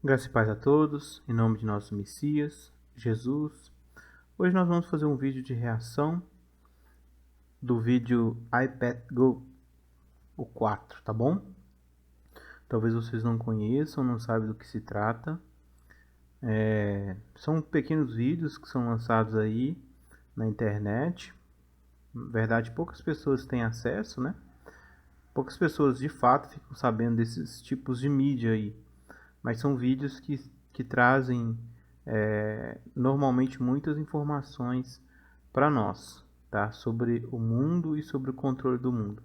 Graça e paz a todos, em nome de nosso Messias, Jesus. Hoje nós vamos fazer um vídeo de reação do vídeo iPad Go, o 4, tá bom? Talvez vocês não conheçam, não sabem do que se trata. São pequenos vídeos que são lançados aí na internet. Na verdade, poucas pessoas têm acesso, né? Poucas pessoas de fato ficam sabendo desses tipos de mídia aí. Mas são vídeos que trazem normalmente muitas informações para nós, tá? Sobre o mundo e sobre o controle do mundo.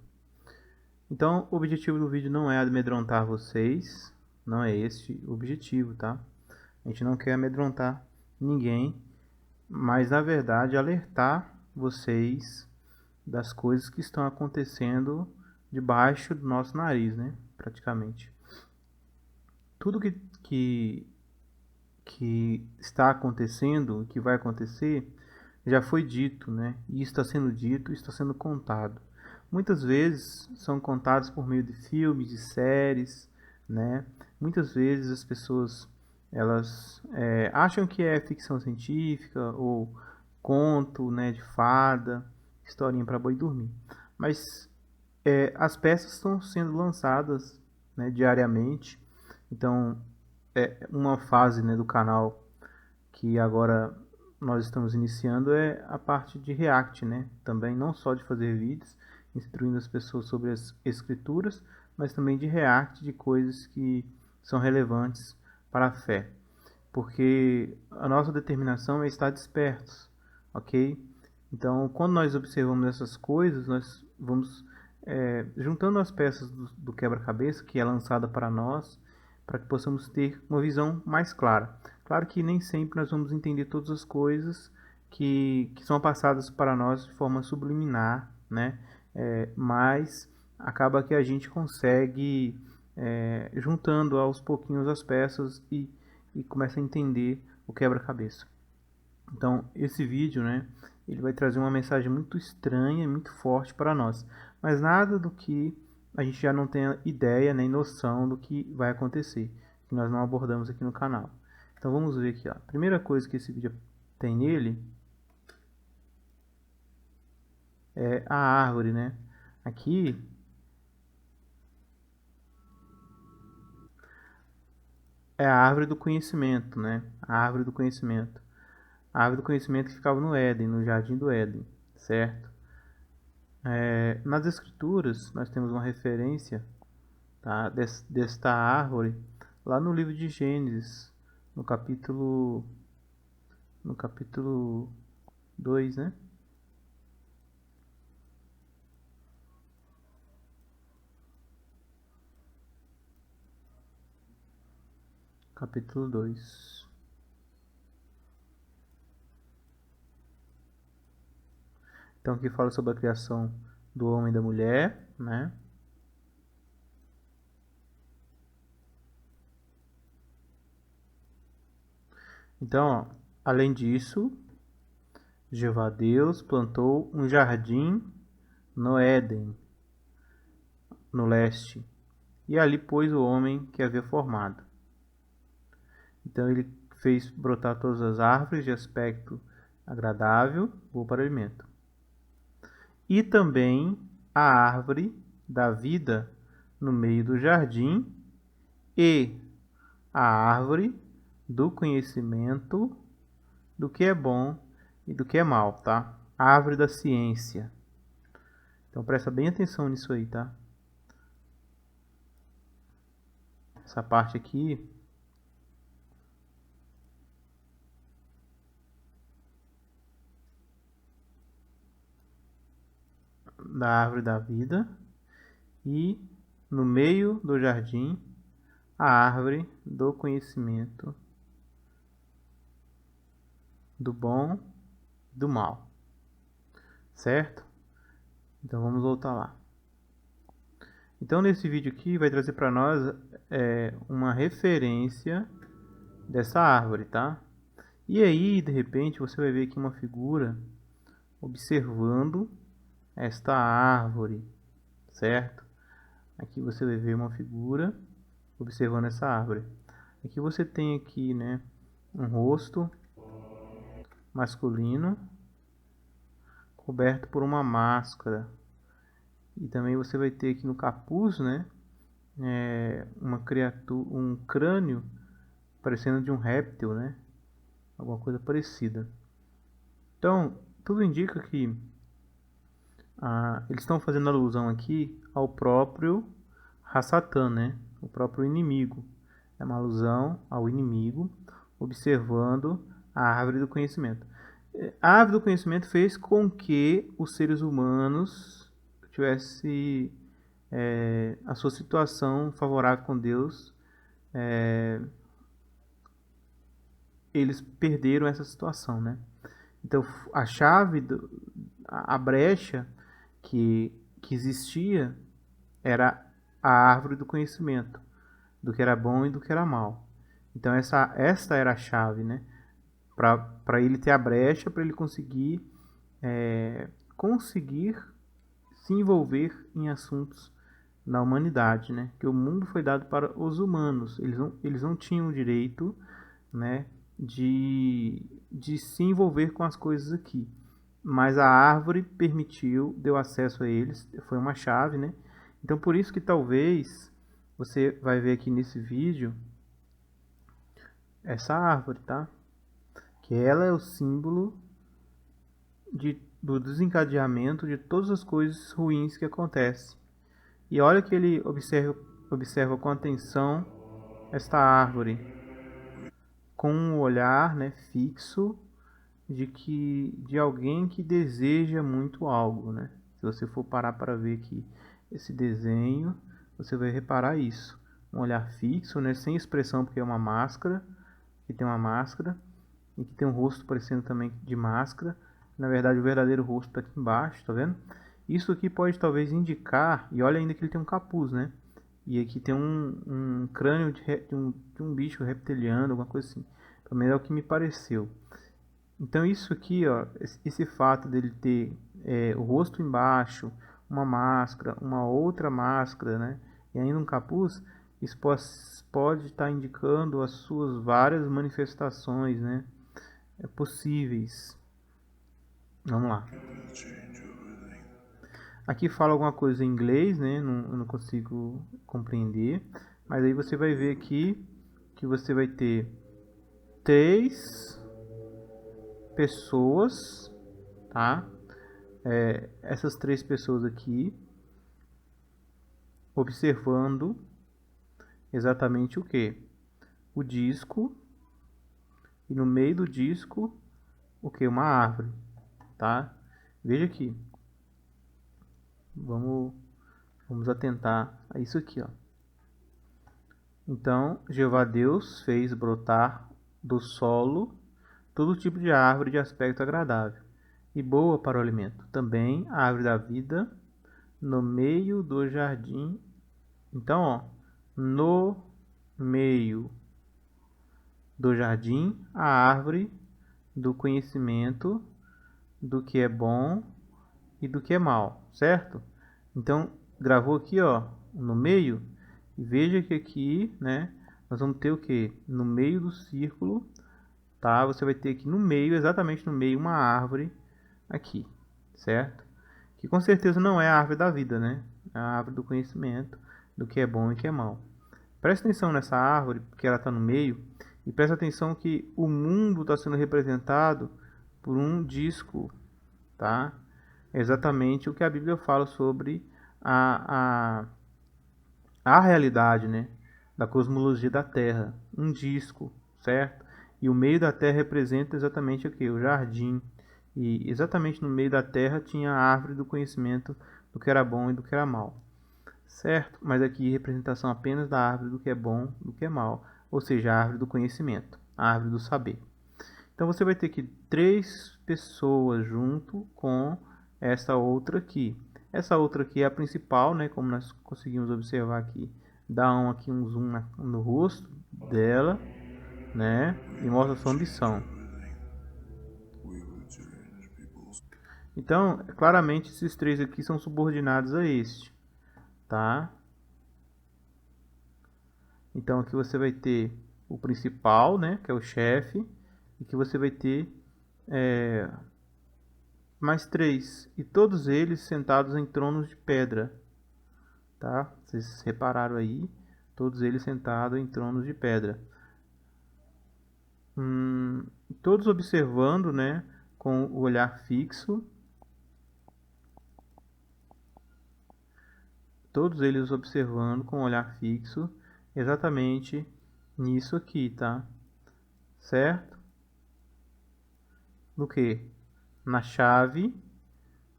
Então, o objetivo do vídeo não é amedrontar vocês, não é esse o objetivo, tá? A gente não quer amedrontar ninguém, mas na verdade alertar vocês das coisas que estão acontecendo debaixo do nosso nariz, né? Praticamente. Tudo que está acontecendo, que vai acontecer, já foi dito, né? E está sendo dito, está sendo contado. Muitas vezes são contados por meio de filmes, de séries, né? Muitas vezes as pessoas elas acham que é ficção científica ou conto, né, de fada, historinha para boi dormir. Mas as peças estão sendo lançadas, né, diariamente. Então, uma fase, né, do canal que agora nós estamos iniciando é a parte de React, né? Também não só de fazer vídeos, instruindo as pessoas sobre as escrituras, mas também de React, de coisas que são relevantes para a fé. Porque a nossa determinação é estar despertos, ok? Então, quando nós observamos essas coisas, nós vamos juntando as peças do quebra-cabeça que é lançada para nós, para que possamos ter uma visão mais clara. Claro que nem sempre nós vamos entender todas as coisas que são passadas para nós de forma subliminar, né? Mas acaba que a gente consegue juntando aos pouquinhos as peças e começa a entender o quebra-cabeça. Então, esse vídeo, né, ele vai trazer uma mensagem muito estranha, muito forte para nós, mas nada do que a gente já não tenha ideia nem noção do que vai acontecer, que nós não abordamos aqui no canal. Então, vamos ver aqui, ó. A primeira coisa que esse vídeo tem nele é a árvore, né? Aqui é a árvore do conhecimento, né? A árvore do conhecimento. A árvore do conhecimento que ficava no Éden, no jardim do Éden, certo? Nas escrituras, nós temos uma referência, tá, desta árvore lá no livro de Gênesis, no capítulo 2, né? Capítulo 2. Então aqui fala sobre a criação do homem e da mulher, né? Então, ó, além disso, Jeová Deus plantou um jardim no Éden, no leste, e ali pôs o homem que havia formado. Então ele fez brotar todas as árvores de aspecto agradável, boa para alimento. E também a árvore da vida no meio do jardim e a árvore do conhecimento do que é bom e do que é mal, tá? A árvore da ciência. Então presta bem atenção nisso aí, tá? Essa parte aqui da árvore da vida e no meio do jardim a árvore do conhecimento do bom e do mal, certo? Então vamos voltar lá. Então nesse vídeo aqui vai trazer para nós uma referência dessa árvore, tá? E aí de repente você vai ver aqui uma figura observando esta árvore, certo? Aqui você vai ver uma figura observando essa árvore. Aqui você tem aqui, né, um rosto masculino coberto por uma máscara. E também você vai ter aqui no capuz, né, uma criatura, um crânio parecendo de um réptil, né, alguma coisa parecida. Então, tudo indica que eles estão fazendo alusão aqui ao próprio Hasatan, né, o próprio inimigo. É uma alusão ao inimigo observando a árvore do conhecimento. A árvore do conhecimento fez com que os seres humanos tivessem a sua situação favorável com Deus. Eles perderam essa situação, né? Então a chave, a brecha que existia era a árvore do conhecimento, do que era bom e do que era mal. Então esta era a chave, né? Para ele ter a brecha, para ele conseguir se envolver em assuntos na humanidade, né? Que o mundo foi dado para os humanos. Eles não tinham o direito, né, de se envolver com as coisas aqui. Mas a árvore permitiu, deu acesso a eles, foi uma chave, né? Então por isso que talvez você vai ver aqui nesse vídeo essa árvore, tá? Que ela é o símbolo do desencadeamento de todas as coisas ruins que acontecem. E olha que ele observa com atenção esta árvore, com um olhar, né, fixo de alguém que deseja muito algo, né? Se você for parar para ver aqui esse desenho, você vai reparar isso. Um olhar fixo, né, sem expressão, porque é uma máscara, que tem uma máscara, e que tem um rosto parecendo também de máscara. Na verdade, o verdadeiro rosto está aqui embaixo, tá vendo? Isso aqui pode talvez indicar, e olha ainda que ele tem um capuz, né? E aqui tem um crânio de um bicho reptiliano, alguma coisa assim. Pelo menos é o que me pareceu. Então isso aqui, ó, esse fato dele ter o rosto embaixo, uma máscara, uma outra máscara, né, e ainda um capuz, isso pode estar indicando as suas várias manifestações, né, possíveis. Vamos lá. Aqui fala alguma coisa em inglês, né, eu não consigo compreender, mas aí você vai ver aqui que você vai ter 3 pessoas, tá? Essas 3 pessoas aqui observando exatamente o que? O disco, e no meio do disco o que? Uma árvore, tá? Veja aqui. Vamos atentar a isso aqui, ó. Então, Jeová Deus fez brotar do solo todo tipo de árvore de aspecto agradável e boa para o alimento. Também a árvore da vida no meio do jardim. Então, ó, no meio do jardim, a árvore do conhecimento do que é bom e do que é mal, certo? Então, gravou aqui, ó, no meio, e veja que aqui, né, nós vamos ter o que? No meio do círculo, tá? Você vai ter aqui no meio, exatamente no meio, uma árvore aqui, certo? Que com certeza não é a árvore da vida, né? É a árvore do conhecimento, do que é bom e que é mal. Presta atenção nessa árvore, porque ela está no meio, e presta atenção que o mundo está sendo representado por um disco, tá? É exatamente o que a Bíblia fala sobre a realidade, né, da cosmologia da Terra, um disco, certo? E o meio da Terra representa exatamente o que? O jardim. E exatamente no meio da Terra tinha a árvore do conhecimento do que era bom e do que era mal, certo? Mas aqui representação apenas da árvore do que é bom e do que é mal, ou seja, a árvore do conhecimento, a árvore do saber. Então você vai ter aqui 3 pessoas junto com essa outra aqui. Essa outra aqui é a principal, né? Como nós conseguimos observar aqui, dá aqui um zoom no rosto dela, né? E mostra sua ambição. Então, claramente esses 3 aqui são subordinados a este, tá? Então aqui você vai ter o principal, né, que é o chefe, e que você vai ter mais 3, e todos eles sentados em tronos de pedra, tá? Vocês repararam aí, todos eles sentados em tronos de pedra. Todos observando, né, com o olhar fixo. Todos eles observando com o olhar fixo, exatamente nisso aqui, tá? Certo? No que? Na chave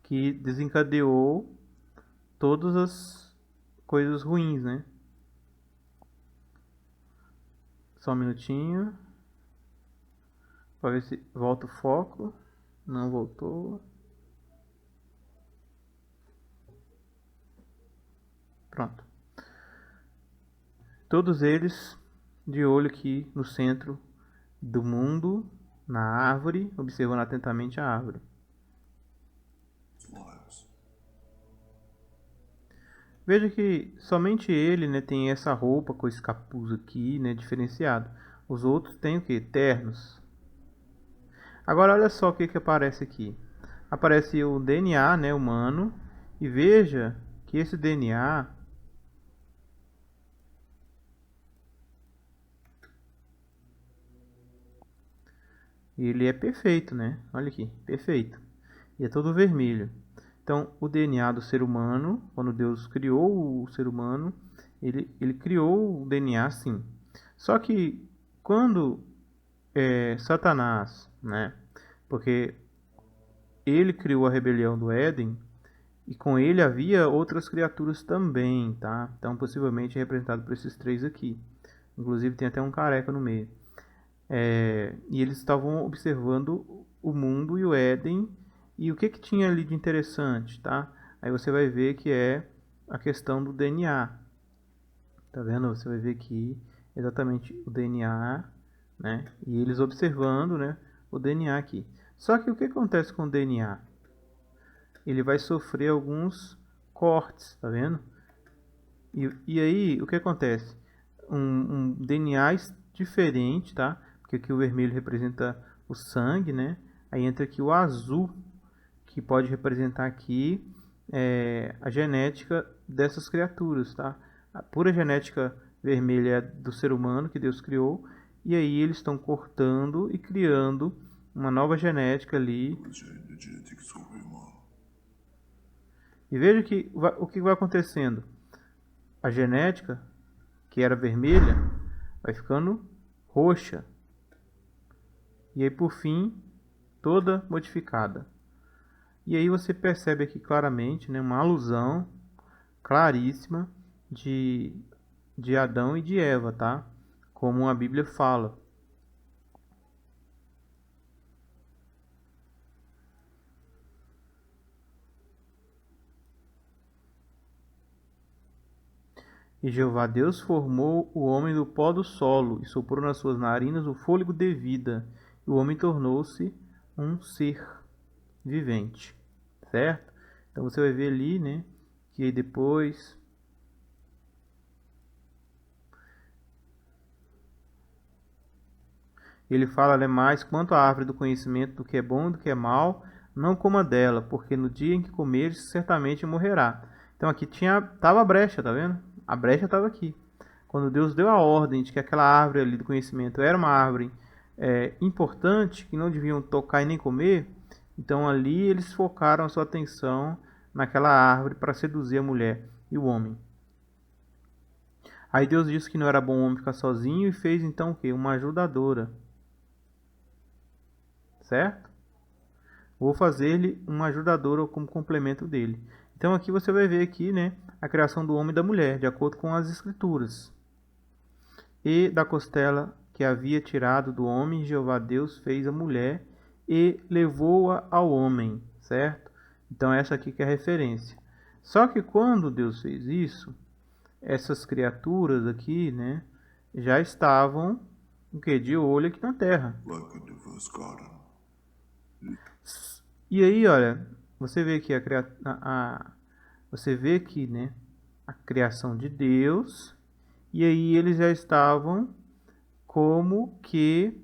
que desencadeou todas as coisas ruins, né? Só um minutinho. Para ver se volta o foco. Não voltou. Pronto. Todos eles de olho aqui no centro do mundo, na árvore, observando atentamente a árvore. Veja que somente ele, né, tem essa roupa com esse capuz aqui, né, diferenciado. Os outros têm o que? Ternos. Agora olha só o que aparece aqui. Aparece o DNA, né, humano, e veja que esse DNA ele é perfeito, né? Olha aqui, perfeito. E é todo vermelho. Então, o DNA do ser humano, quando Deus criou o ser humano, ele criou o DNA assim. Só que quando Satanás, né? Porque ele criou a rebelião do Éden e com ele havia outras criaturas também, tá? Então, possivelmente representado por esses 3 aqui. Inclusive tem até um careca no meio. E eles estavam observando o mundo e o Éden e o que tinha ali de interessante, tá? Aí você vai ver que é a questão do DNA. Tá vendo? Você vai ver aqui exatamente o DNA, né? E eles observando, né, o DNA aqui. Só que o que acontece com o DNA? Ele vai sofrer alguns cortes, tá vendo? E aí, o que acontece? Um DNA diferente, tá? Porque aqui o vermelho representa o sangue, né? Aí entra aqui o azul, que pode representar aqui a genética dessas criaturas, tá? A pura genética vermelha é do ser humano que Deus criou, e aí eles estão cortando e criando uma nova genética ali. E veja que o que vai acontecendo. A genética, que era vermelha, vai ficando roxa. E aí, por fim, toda modificada. E aí você percebe aqui claramente, né, uma alusão claríssima de Adão e de Eva, tá? Como a Bíblia fala. E Jeová Deus formou o homem do pó do solo e soprou nas suas narinas o fôlego de vida. E o homem tornou-se um ser vivente, certo? Então você vai ver ali, né, que aí depois ele fala, né, mais quanto à árvore do conhecimento do que é bom e do que é mal, não coma dela, porque no dia em que comeres certamente morrerá. Então aqui tava a brecha, tá vendo? A brecha estava aqui. Quando Deus deu a ordem de que aquela árvore ali do conhecimento era uma árvore importante, que não deviam tocar e nem comer, então ali eles focaram a sua atenção naquela árvore para seduzir a mulher e o homem. Aí Deus disse que não era bom o homem ficar sozinho e fez então o quê? Uma ajudadora. Certo? Vou fazer-lhe uma ajudadora como complemento dele. Então aqui você vai ver aqui, né, a criação do homem e da mulher, de acordo com as escrituras. E da costela que havia tirado do homem, Jeová Deus fez a mulher e levou-a ao homem, certo? Então essa aqui que é a referência. Só que quando Deus fez isso, essas criaturas aqui, né, já estavam o que? De olho aqui na terra. E aí, olha, você vê que você vê que, né, a criação de Deus, e aí eles já estavam como que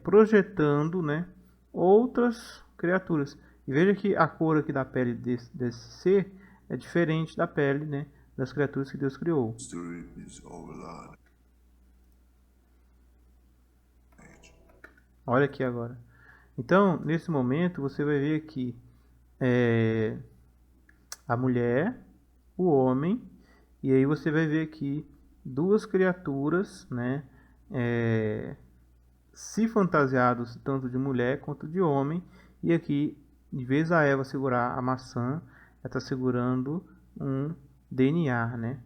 projetando, né, outras criaturas. E veja que a cor aqui da pele desse ser é diferente da pele, né, das criaturas que Deus criou. Olha aqui agora. Então, nesse momento, você vai ver aqui a mulher, o homem, e aí você vai ver aqui duas criaturas, né, se fantasiados tanto de mulher quanto de homem, e aqui, em vez da Eva segurar a maçã, ela está segurando um DNA, né?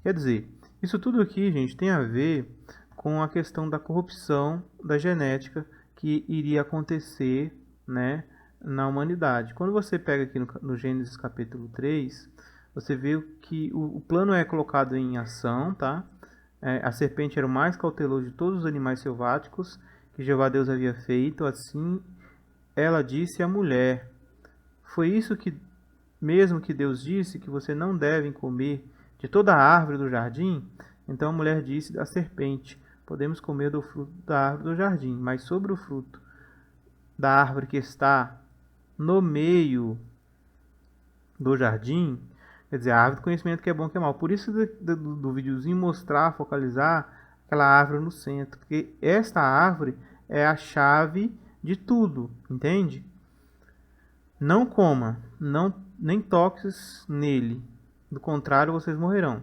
Quer dizer, isso tudo aqui, gente, tem a ver com a questão da corrupção da genética que iria acontecer, né, na humanidade. Quando você pega aqui no Gênesis capítulo 3, você vê que o plano é colocado em ação, tá? A serpente era o mais cauteloso de todos os animais selváticos que Jeová Deus havia feito, assim ela disse à mulher. Foi isso que mesmo que Deus disse que você não deve comer de toda a árvore do jardim? Então a mulher disse à serpente: podemos comer do fruto da árvore do jardim, mas sobre o fruto da árvore que está no meio do jardim, quer dizer, a árvore do conhecimento que é bom e que é mal. Por isso do videozinho mostrar, focalizar aquela árvore no centro, porque esta árvore é a chave de tudo, entende? Não coma, nem toques nele, do contrário vocês morrerão.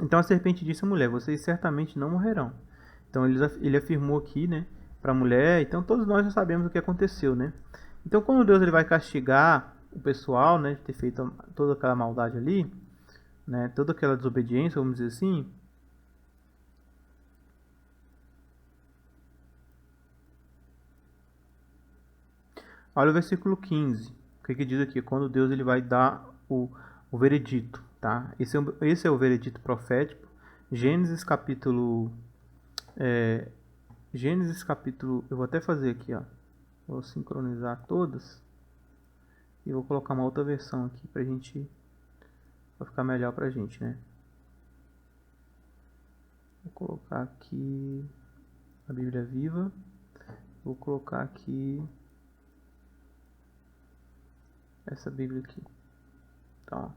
Então a serpente disse à mulher: vocês certamente não morrerão. Então ele afirmou aqui, né, para a mulher. Então todos nós já sabemos o que aconteceu, né? Então quando Deus ele vai castigar o pessoal, né, de ter feito toda aquela maldade ali, né, toda aquela desobediência, vamos dizer assim, olha o versículo 15. O que diz aqui? Quando Deus ele vai dar o veredito, tá? Esse é o veredito profético. Gênesis capítulo... eu vou até fazer aqui, ó. Vou sincronizar todas. E vou colocar uma outra versão aqui pra gente... Vai ficar melhor pra gente, né? Vou colocar aqui a Bíblia Viva. Vou colocar aqui essa Bíblia aqui. Então,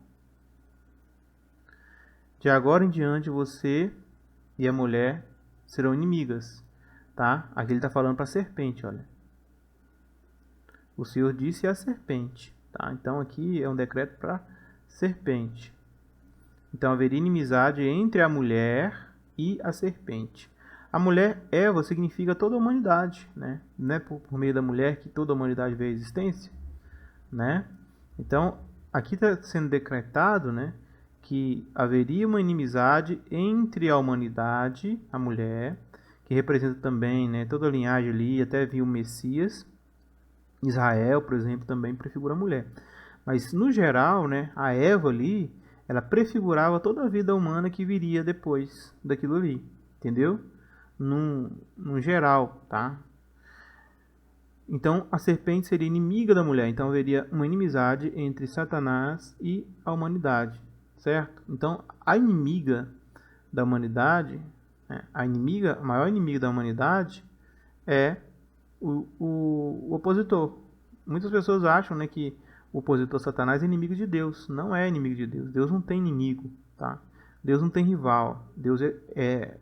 de agora em diante você e a mulher serão inimigas, tá? Aqui ele está falando para a serpente, olha. O Senhor disse à serpente, tá? Então aqui é um decreto para serpente. Então haveria inimizade entre a mulher e a serpente. A mulher, Eva, significa toda a humanidade, né? Não é por meio da mulher que toda a humanidade veio à existência, né? Então, aqui está sendo decretado, né, que haveria uma inimizade entre a humanidade, a mulher, que representa também, né, toda a linhagem ali, até viu o Messias. Israel, por exemplo, também prefigura a mulher. Mas, no geral, né, a Eva ali, ela prefigurava toda a vida humana que viria depois daquilo ali, entendeu? Num geral, tá? Então, a serpente seria inimiga da mulher. Então, haveria uma inimizade entre Satanás e a humanidade, certo? Então, a inimiga da humanidade, né, a maior inimiga da humanidade é o opositor. Muitas pessoas acham, né, que o opositor Satanás é inimigo de Deus. Não é inimigo de Deus. Deus não tem inimigo, tá? Deus não tem rival. Deus é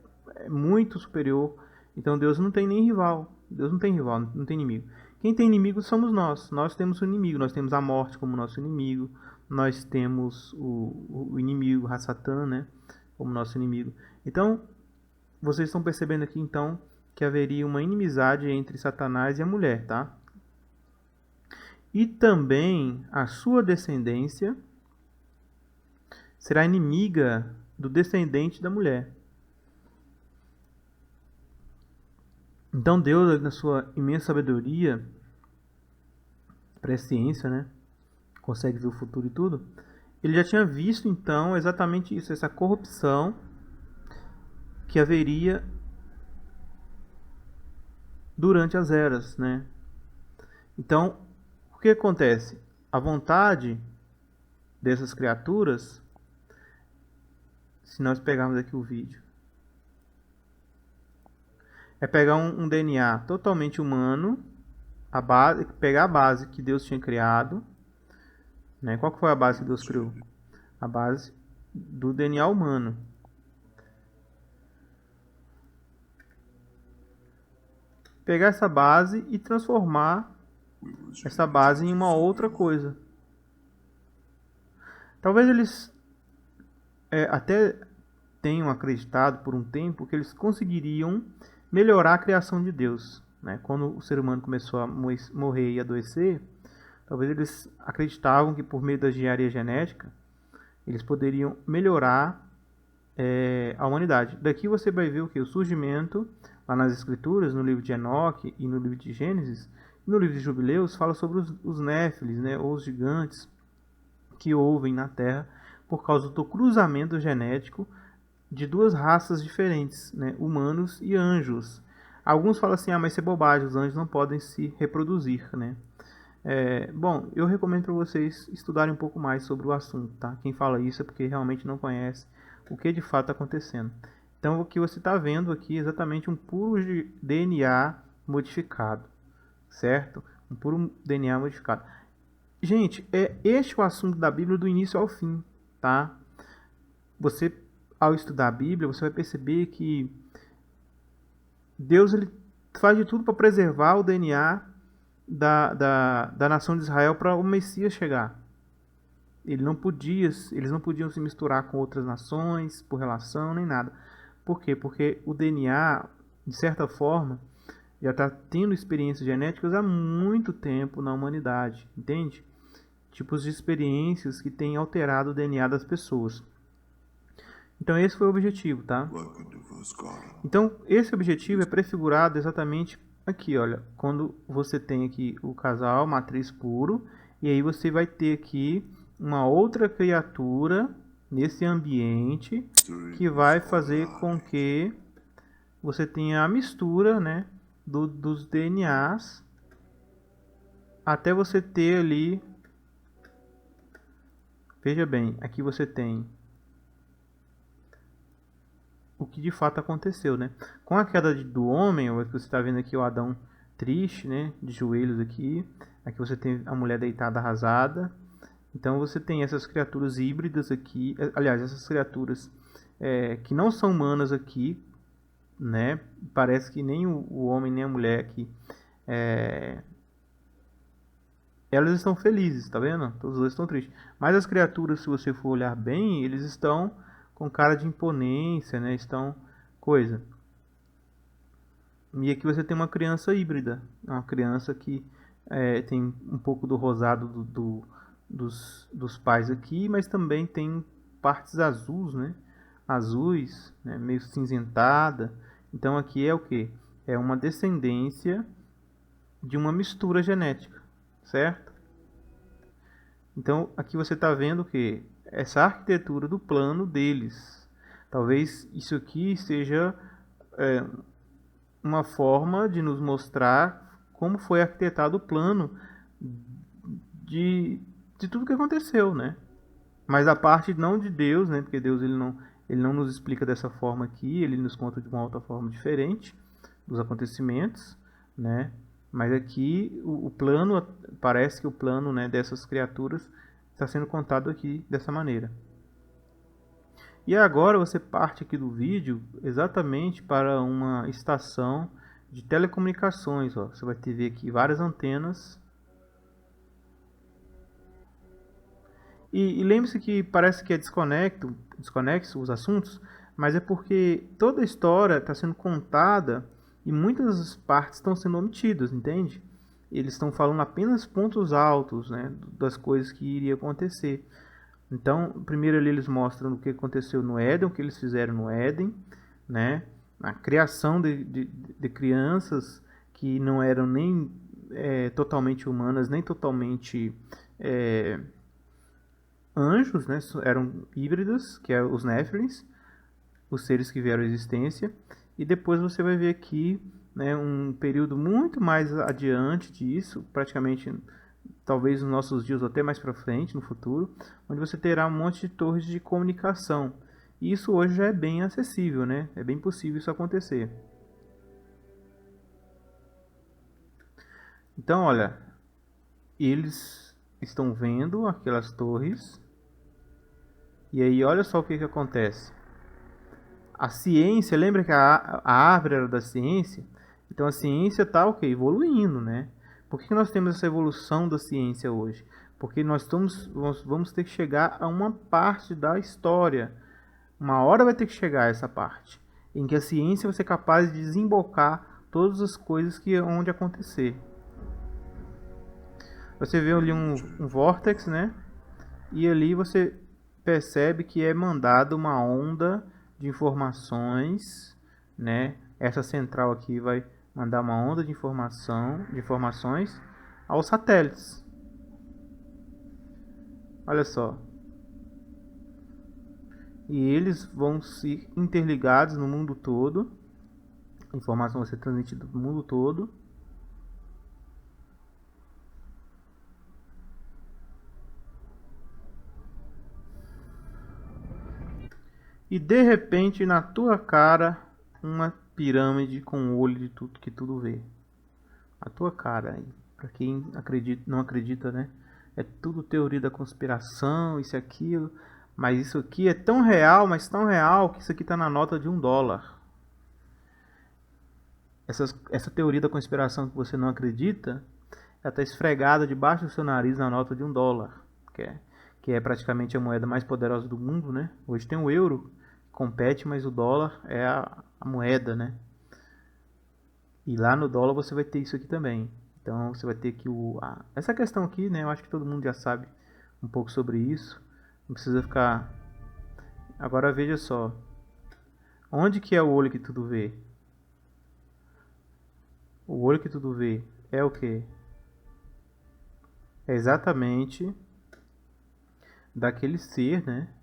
muito superior. Então, Deus não tem nem rival. Deus não tem rival, não tem inimigo. Quem tem inimigo somos nós. Nós temos um inimigo. Nós temos a morte como nosso inimigo. Nós temos o inimigo, Satã, né, como nosso inimigo. Então, vocês estão percebendo aqui, então, que haveria uma inimizade entre Satanás e a mulher, tá? E também a sua descendência será inimiga do descendente da mulher. Então Deus, na sua imensa sabedoria, presciência, né, consegue ver o futuro e tudo, ele já tinha visto então exatamente isso, essa corrupção que haveria durante as eras, né? Então, o que acontece? A vontade dessas criaturas, se nós pegarmos aqui o vídeo, é pegar um DNA totalmente humano, pegar a base que Deus tinha criado, né? Qual que foi a base que Deus criou? A base do DNA humano. Pegar essa base e transformar essa base em uma outra coisa. Talvez eles até tenham acreditado por um tempo que eles conseguiriam melhorar a criação de Deus, né? Quando o ser humano começou a morrer e adoecer, talvez eles acreditavam que por meio da engenharia genética eles poderiam melhorar a humanidade. Daqui você vai ver o que? O surgimento, lá nas escrituras, no livro de Enoque e no livro de Gênesis, e no livro de Jubileus, fala sobre os néfilis, né, ou os gigantes que houve na Terra por causa do cruzamento genético de duas raças diferentes, né, humanos e anjos. Alguns falam assim, mas isso é bobagem, os anjos não podem se reproduzir, né? Bom, eu recomendo para vocês estudarem um pouco mais sobre o assunto, tá? Quem fala isso é porque realmente não conhece o que de fato está acontecendo. Então, o que você está vendo aqui é exatamente um puro DNA modificado, certo? Um puro DNA modificado. Gente, é este o assunto da Bíblia do início ao fim, tá? Você, ao estudar a Bíblia, você vai perceber que Deus ele faz de tudo para preservar o DNA da nação de Israel para o Messias chegar. Eles não podiam se misturar com outras nações por relação nem nada. Por quê? Porque o DNA, de certa forma, já está tendo experiências genéticas há muito tempo na humanidade, entende? Tipos de experiências que têm alterado o DNA das pessoas. Então esse foi o objetivo, tá? Então esse objetivo é prefigurado exatamente aqui, olha, quando você tem aqui o casal matriz puro, e aí você vai ter aqui uma outra criatura nesse ambiente que vai fazer com que você tenha a mistura, né, dos DNAs até você ter ali, veja bem, aqui você tem o que de fato aconteceu, né? Com a queda do homem, você está vendo aqui o Adão triste, né, de joelhos aqui. Aqui você tem a mulher deitada arrasada. Então você tem essas criaturas híbridas aqui, aliás, essas criaturas que não são humanas aqui, né? Parece que nem o homem nem a mulher aqui, elas estão felizes, tá vendo? Todos os dois estão tristes. Mas as criaturas, se você for olhar bem, eles estão com cara de imponência, né? Estão coisa. E aqui você tem uma criança híbrida, uma criança que tem um pouco do rosado dos pais aqui, mas também tem partes azuis, né? Azuis, né? Meio cinzentada. Então aqui é o que? É uma descendência de uma mistura genética, certo? Então aqui você está vendo que essa arquitetura do plano deles. Talvez isso aqui seja uma forma de nos mostrar como foi arquitetado o plano de tudo que aconteceu, né? Mas a parte não de Deus, né? Porque Deus ele não nos explica dessa forma aqui, ele nos conta de uma outra forma diferente dos acontecimentos, né? Mas aqui o plano, parece que o plano, né, dessas criaturas está sendo contado aqui dessa maneira. E agora você parte aqui do vídeo exatamente para uma estação de telecomunicações. Ó. Você vai ter aqui várias antenas. E lembre-se que parece que é desconexo os assuntos, mas é porque toda a história está sendo contada e muitas partes estão sendo omitidas, entende? Eles estão falando apenas pontos altos, né, das coisas que iriam acontecer. Então, primeiro ali eles mostram o que aconteceu no Éden, o que eles fizeram no Éden, né? A criação de crianças que não eram nem totalmente humanas, nem totalmente anjos, né? Eram híbridos, que é os Néfilins, os seres que vieram à existência. E depois você vai ver aqui, né, um período muito mais adiante disso, praticamente talvez nos nossos dias ou até mais para frente, no futuro, onde você terá um monte de torres de comunicação. E isso hoje já é bem acessível, né? É bem possível isso acontecer. Então, olha, eles estão vendo aquelas torres, e aí olha só o que acontece. A ciência, lembra que a árvore era da ciência? Então a ciência está o quê? Evoluindo, né? Por que nós temos essa evolução da ciência hoje? Porque nós vamos ter que chegar a uma parte da história. Uma hora vai ter que chegar a essa parte em que a ciência vai ser capaz de desembocar todas as coisas que onde acontecer. Você vê ali um vórtex, né? E ali você percebe que é mandada uma onda de informações, né? Essa central aqui vai mandar uma onda de informações aos satélites. Olha só. E eles vão se interligados no mundo todo. A informação vai ser transmitida no mundo todo. E de repente na tua cara uma pirâmide com o olho de tudo que tudo vê. A tua cara aí. Pra quem acredita, não acredita, né? É tudo teoria da conspiração, isso e aquilo. Mas isso aqui é tão real, mas tão real que isso aqui tá na nota de $1. Essa teoria da conspiração que você não acredita, ela tá esfregada debaixo do seu nariz na nota de $1. Que é, que é praticamente a moeda mais poderosa do mundo, né? Hoje tem o euro, que compete, mas o dólar é a moeda, né? E lá no dólar você vai ter isso aqui também. Então você vai ter que essa questão aqui, né? Eu acho que todo mundo já sabe um pouco sobre isso. Não precisa ficar. Agora veja só. Onde que é o olho que tudo vê? O olho que tudo vê é o que? É exatamente daquele ser, né?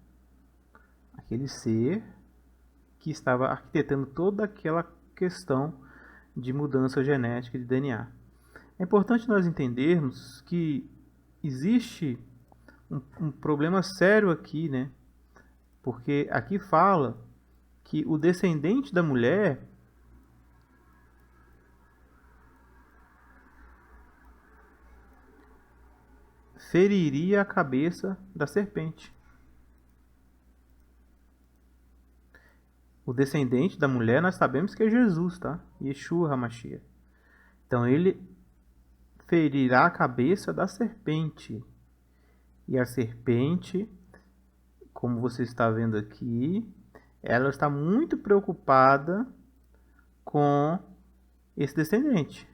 Aquele ser que estava arquitetando toda aquela questão de mudança genética de DNA. É importante nós entendermos que existe um problema sério aqui, né? Porque aqui fala que o descendente da mulher feriria a cabeça da serpente. O descendente da mulher nós sabemos que é Jesus, tá? Yeshua HaMashiach. Então ele ferirá a cabeça da serpente. E a serpente, como você está vendo aqui, ela está muito preocupada com esse descendente.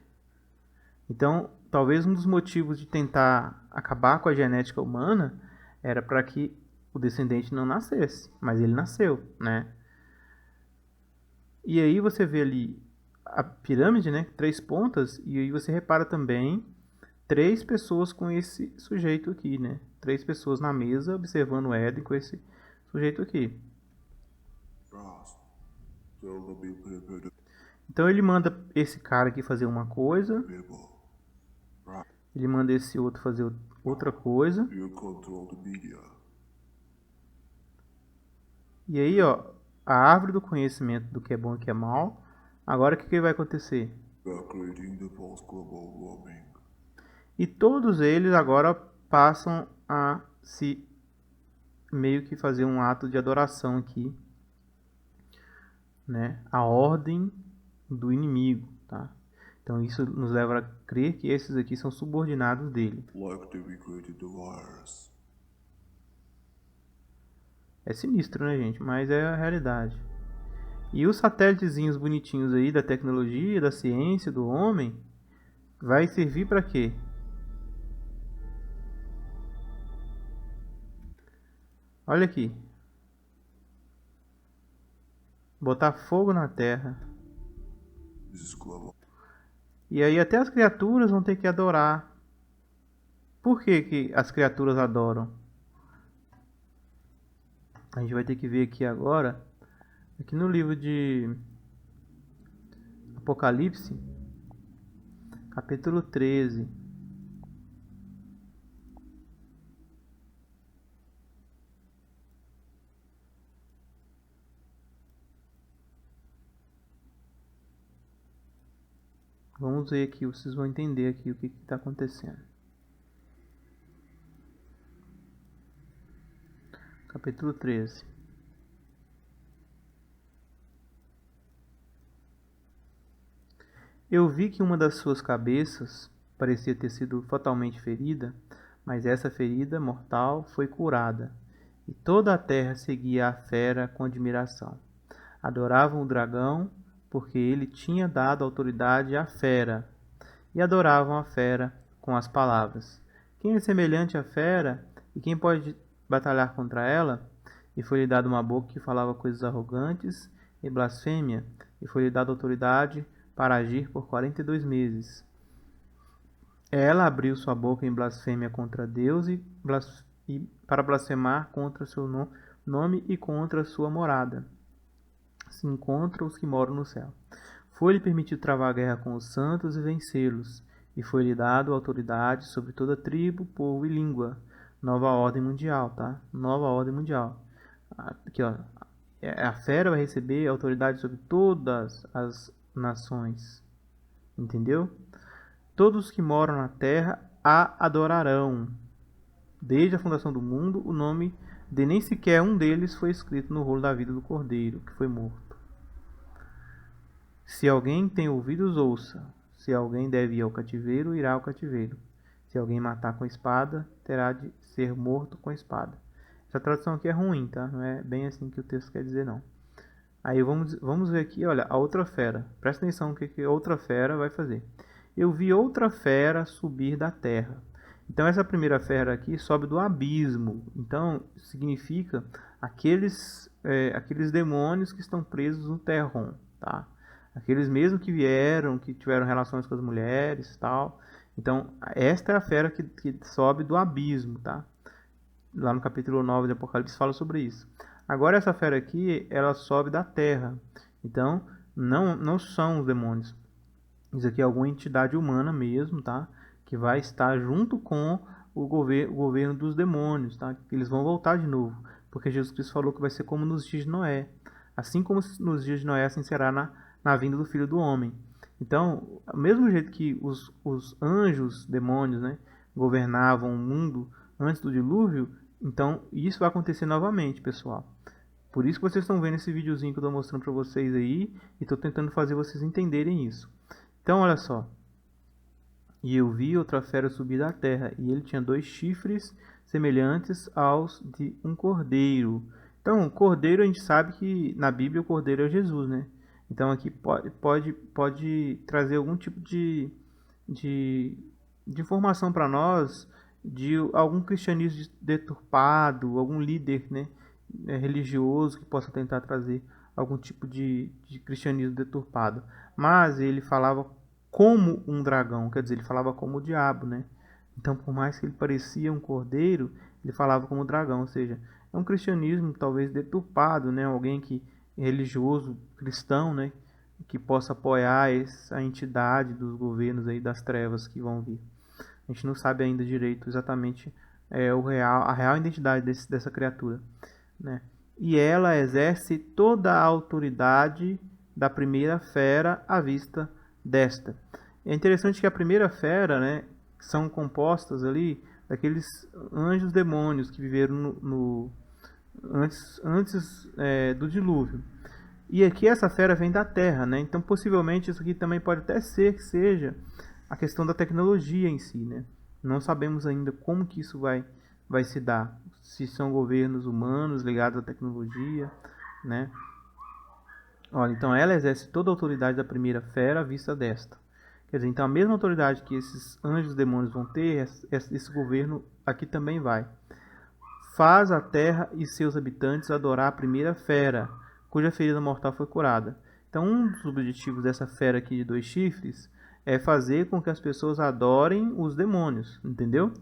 Então, talvez um dos motivos de tentar acabar com a genética humana era para que o descendente não nascesse, mas ele nasceu, né? E aí você vê ali a pirâmide, né? 3 pontas, e aí você repara também 3 pessoas com esse sujeito aqui, né? 3 pessoas na mesa observando o Éden com esse sujeito aqui. Então ele manda esse cara aqui fazer uma coisa, ele manda esse outro fazer outra coisa. E aí, ó, a árvore do conhecimento do que é bom e que é mal. Agora o que vai acontecer? E todos eles agora passam a se meio que fazer um ato de adoração aqui, né? A ordem do inimigo, tá? Então isso nos leva a crer que esses aqui são subordinados dele. É sinistro, né, gente? Mas é a realidade. E os satélitezinhos bonitinhos aí da tecnologia, da ciência, do homem, vai servir para quê? Olha aqui. Botar fogo na terra. E aí até as criaturas vão ter que adorar. Por que, que as criaturas adoram? A gente vai ter que ver aqui agora, aqui no livro de Apocalipse, capítulo 13. Vamos ver aqui, vocês vão entender aqui o que está acontecendo. Capítulo 13. Eu vi que uma das suas cabeças parecia ter sido fatalmente ferida, mas essa ferida mortal foi curada, e toda a terra seguia a fera com admiração. Adoravam o dragão, porque ele tinha dado autoridade à fera, e adoravam a fera com as palavras: quem é semelhante à fera, e quem pode batalhar contra ela? E foi-lhe dada uma boca que falava coisas arrogantes e blasfêmia, e foi-lhe dada autoridade para agir por 42 meses. Ela abriu sua boca em blasfêmia contra Deus e para blasfemar contra seu nome e contra sua morada. Se encontra os que moram no céu. Foi-lhe permitido travar guerra com os santos e vencê-los, e foi-lhe dado autoridade sobre toda tribo, povo e língua. Nova ordem mundial, tá? Nova ordem mundial. Aqui, ó. A fera vai receber autoridade sobre todas as nações. Entendeu? Todos que moram na terra a adorarão. Desde a fundação do mundo, o nome de nem sequer um deles foi escrito no rolo da vida do Cordeiro, que foi morto. Se alguém tem ouvidos, ouça. Se alguém deve ir ao cativeiro, irá ao cativeiro. Se alguém matar com a espada, terá de ser morto com a espada. Essa tradução aqui é ruim, tá? Não é bem assim que o texto quer dizer, não. Aí vamos ver aqui, olha, a outra fera. Presta atenção no que a outra fera vai fazer. Eu vi outra fera subir da terra. Então essa primeira fera aqui sobe do abismo. Então significa aqueles demônios que estão presos no Terron, tá? Aqueles mesmo que vieram, que tiveram relações com as mulheres e tal. Então esta é a fera que sobe do abismo, tá? Lá no capítulo 9 de Apocalipse fala sobre isso. Agora essa fera aqui, ela sobe da terra. Então não são os demônios. Isso aqui é alguma entidade humana mesmo, tá? Que vai estar junto com o governo dos demônios, tá? Eles vão voltar de novo, porque Jesus Cristo falou que vai ser como nos dias de Noé. Assim como nos dias de Noé, assim será na vinda do Filho do Homem. Então, do mesmo jeito que os anjos, demônios, né, governavam o mundo antes do dilúvio, então isso vai acontecer novamente, pessoal. Por isso que vocês estão vendo esse videozinho que eu estou mostrando para vocês aí, e estou tentando fazer vocês entenderem isso. Então, olha só. E eu vi outra fera subir da terra, e ele tinha 2 chifres semelhantes aos de um cordeiro. Então, cordeiro, a gente sabe que na Bíblia o cordeiro é Jesus, né? Então aqui pode trazer algum tipo de informação para nós de algum cristianismo deturpado, algum líder, né, religioso que possa tentar trazer algum tipo de cristianismo deturpado. Mas ele falava como um dragão, quer dizer, ele falava como o diabo, né? Então, por mais que ele parecia um cordeiro, ele falava como dragão, ou seja, é um cristianismo talvez deturpado, né? Alguém que religioso, cristão, né? Que possa apoiar a entidade dos governos aí das trevas que vão vir. A gente não sabe ainda direito exatamente a real identidade dessa criatura, né? E ela exerce toda a autoridade da primeira fera à vista desta. É interessante que a primeira fera, né, são compostas ali daqueles anjos demônios que viveram antes do dilúvio. E aqui essa fera vem da terra, né? Então possivelmente isso aqui também pode até ser que seja a questão da tecnologia em si, né? Não sabemos ainda como que isso vai se dar. Se são governos humanos ligados à tecnologia, né? Olha, então ela exerce toda a autoridade da primeira fera à vista desta. Quer dizer, então a mesma autoridade que esses anjos demônios vão ter, esse governo aqui também vai. Faz a terra e seus habitantes adorar a primeira fera, cuja ferida mortal foi curada. Então um dos objetivos dessa fera aqui de 2 chifres é fazer com que as pessoas adorem os demônios, entendeu?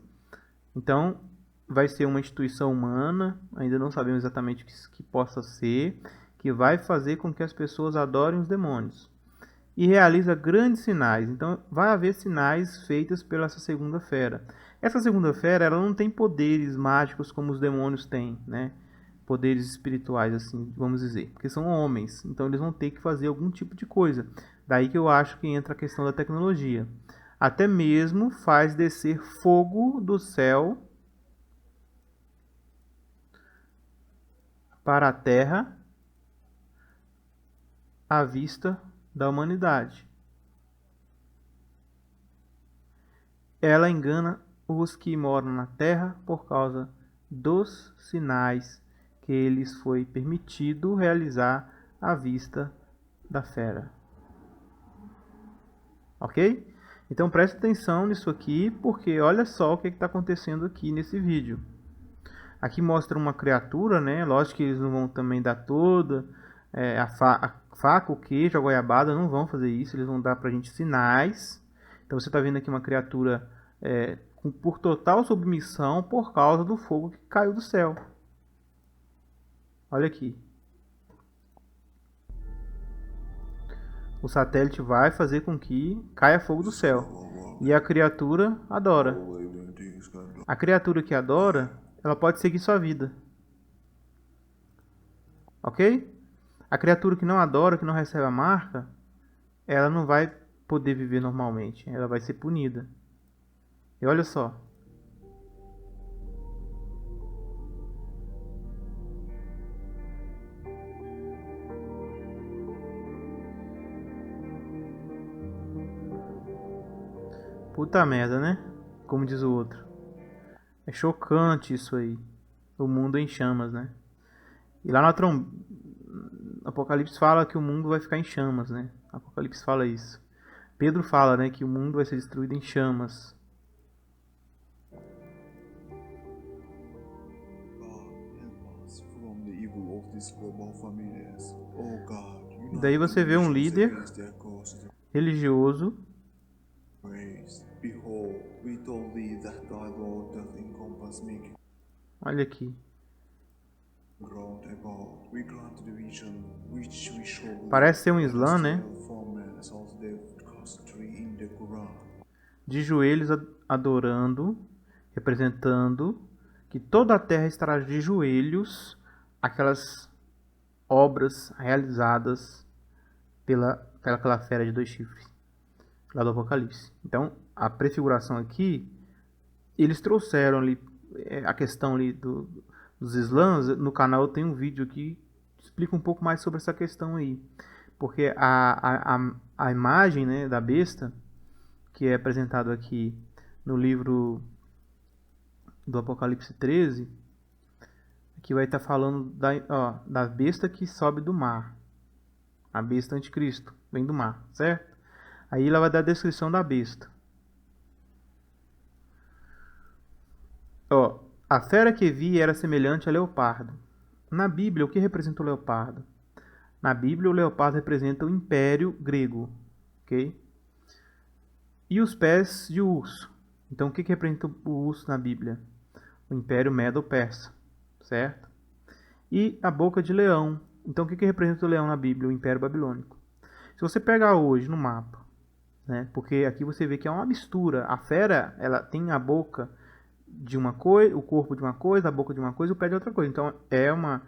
Então vai ser uma instituição humana, ainda não sabemos exatamente o que possa ser, que vai fazer com que as pessoas adorem os demônios. E realiza grandes sinais. Então vai haver sinais feitos pela essa segunda fera. Essa segunda fera, ela não tem poderes mágicos como os demônios têm, né? poderes espirituais, assim, vamos dizer, porque são homens, então eles vão ter que fazer algum tipo de coisa. Daí que eu acho que entra a questão da tecnologia. Até mesmo faz descer fogo do céu para a terra à vista da humanidade. Ela engana os que moram na terra por causa dos sinais que lhes foi permitido realizar à vista da fera. Ok? Então preste atenção nisso aqui, porque olha só o que está acontecendo aqui nesse vídeo. Aqui mostra uma criatura, né? Lógico que eles não vão também dar toda a faca, o queijo, a goiabada, não vão fazer isso, eles vão dar pra gente sinais. Então você está vendo aqui uma criatura por total submissão por causa do fogo que caiu do céu. Olha aqui. O satélite vai fazer com que caia fogo do céu. E a criatura adora. A criatura que adora, ela pode seguir sua vida. Ok? A criatura que não adora, que não recebe a marca, ela não vai poder viver normalmente. Ela vai ser punida. E olha só. Puta merda, né? Como diz o outro. É chocante isso aí. O mundo em chamas, né? E lá no Apocalipse fala que o mundo vai ficar em chamas, né? Apocalipse fala isso. Pedro fala, né, que o mundo vai ser destruído em chamas. E daí você vê um líder religioso olha aqui. Parece ser um Islã, né? De joelhos adorando, representando que toda a terra estará de joelhos aquelas obras realizadas pelaquela fera de 2 chifres, lá do Apocalipse. Então, a prefiguração aqui, eles trouxeram ali a questão ali dos islãs. No canal eu tenho um vídeo aqui que explica um pouco mais sobre essa questão aí. Porque a imagem, né, da besta, que é apresentado aqui no livro do Apocalipse 13, que vai estar falando da besta que sobe do mar. A besta anticristo, vem do mar, certo? Aí ela vai dar a descrição da besta. A fera que vi era semelhante a leopardo. Na Bíblia, o que representa o leopardo? Na Bíblia, o leopardo representa o Império Grego, ok? E os pés de urso. Então, o que representa o urso na Bíblia? O Império Medo-Persa, certo? E a boca de leão. Então, o que representa o leão na Bíblia? O Império Babilônico. Se você pegar hoje no mapa, né? Porque aqui você vê que é uma mistura. A fera, ela tem a boca de uma coisa, o corpo de uma coisa, a boca de uma coisa, o pé de outra coisa. Então é uma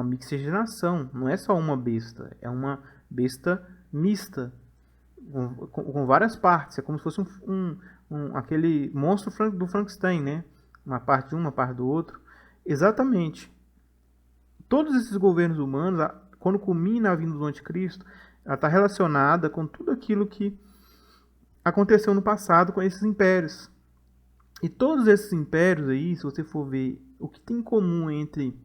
mixigenação, não é só uma besta, é uma besta mista, com várias partes. É como se fosse aquele monstro do Frankenstein, né? Uma parte de uma parte do outro. Exatamente. Todos esses governos humanos, quando culmina a vinda do anticristo, ela está relacionada com tudo aquilo que aconteceu no passado com esses impérios. E todos esses impérios aí, se você for ver o que tem em comum entre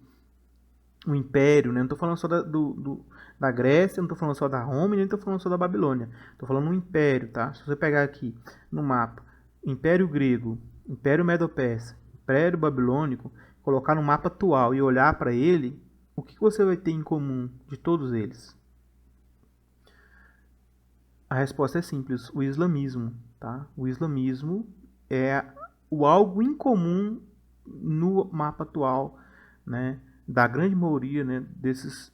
o império, né? Não estou falando só da Grécia, não estou falando só da Roma, nem estou falando só da Babilônia. Estou falando um império, tá? Se você pegar aqui no mapa, Império Grego, Império Medo-Persa, Império Babilônico, colocar no mapa atual e olhar para ele, o que você vai ter em comum de todos eles? A resposta é simples, o islamismo, tá? O islamismo é o algo incomum no mapa atual, né, da grande maioria, né, desses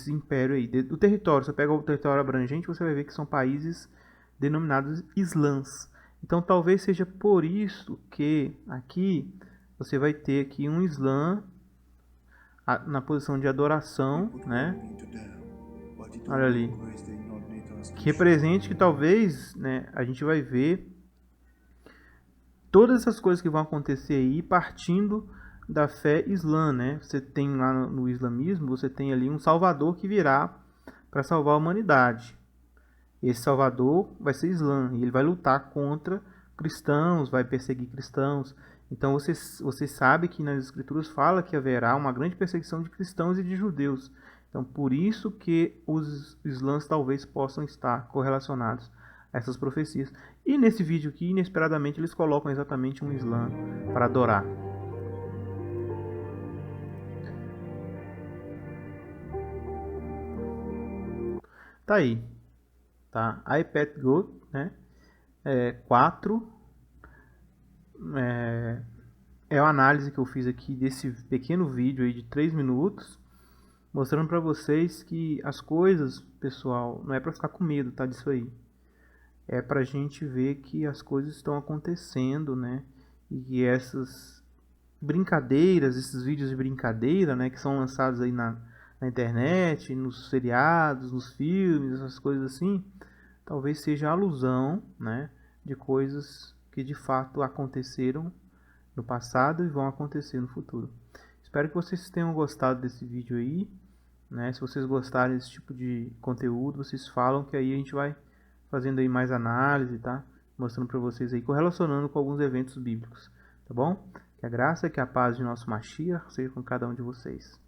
impérios aí. Do território, você pega o território abrangente, você vai ver que são países denominados islãs. Então talvez seja por isso que aqui você vai ter aqui um islã na posição de adoração, né? Olha ali, que represente que talvez, né, a gente vai ver todas essas coisas que vão acontecer aí partindo da fé islã, né? Você tem lá no islamismo, você tem ali um salvador que virá para salvar a humanidade. Esse salvador vai ser Islã e ele vai lutar contra cristãos, vai perseguir cristãos. Então você sabe que nas escrituras fala que haverá uma grande perseguição de cristãos e de judeus. Então por isso que os islãs talvez possam estar correlacionados a essas profecias. E nesse vídeo aqui, inesperadamente, eles colocam exatamente um islã para adorar. Tá aí, tá? iPad Go, né? 4 é a análise que eu fiz aqui desse pequeno vídeo aí de 3 minutos, mostrando para vocês que as coisas, pessoal, não é para ficar com medo, tá, disso aí. É pra gente ver que as coisas estão acontecendo, né? E que essas brincadeiras, esses vídeos de brincadeira, né, que são lançados aí na internet, nos seriados, nos filmes, essas coisas assim, talvez seja alusão, né, de coisas que de fato aconteceram no passado e vão acontecer no futuro. Espero que vocês tenham gostado desse vídeo aí, né? Se vocês gostarem desse tipo de conteúdo, vocês falam que aí a gente vai fazendo aí mais análise, tá? Mostrando para vocês aí, correlacionando com alguns eventos bíblicos, tá bom? Que a graça e que a paz de nosso Mashiach seja com cada um de vocês.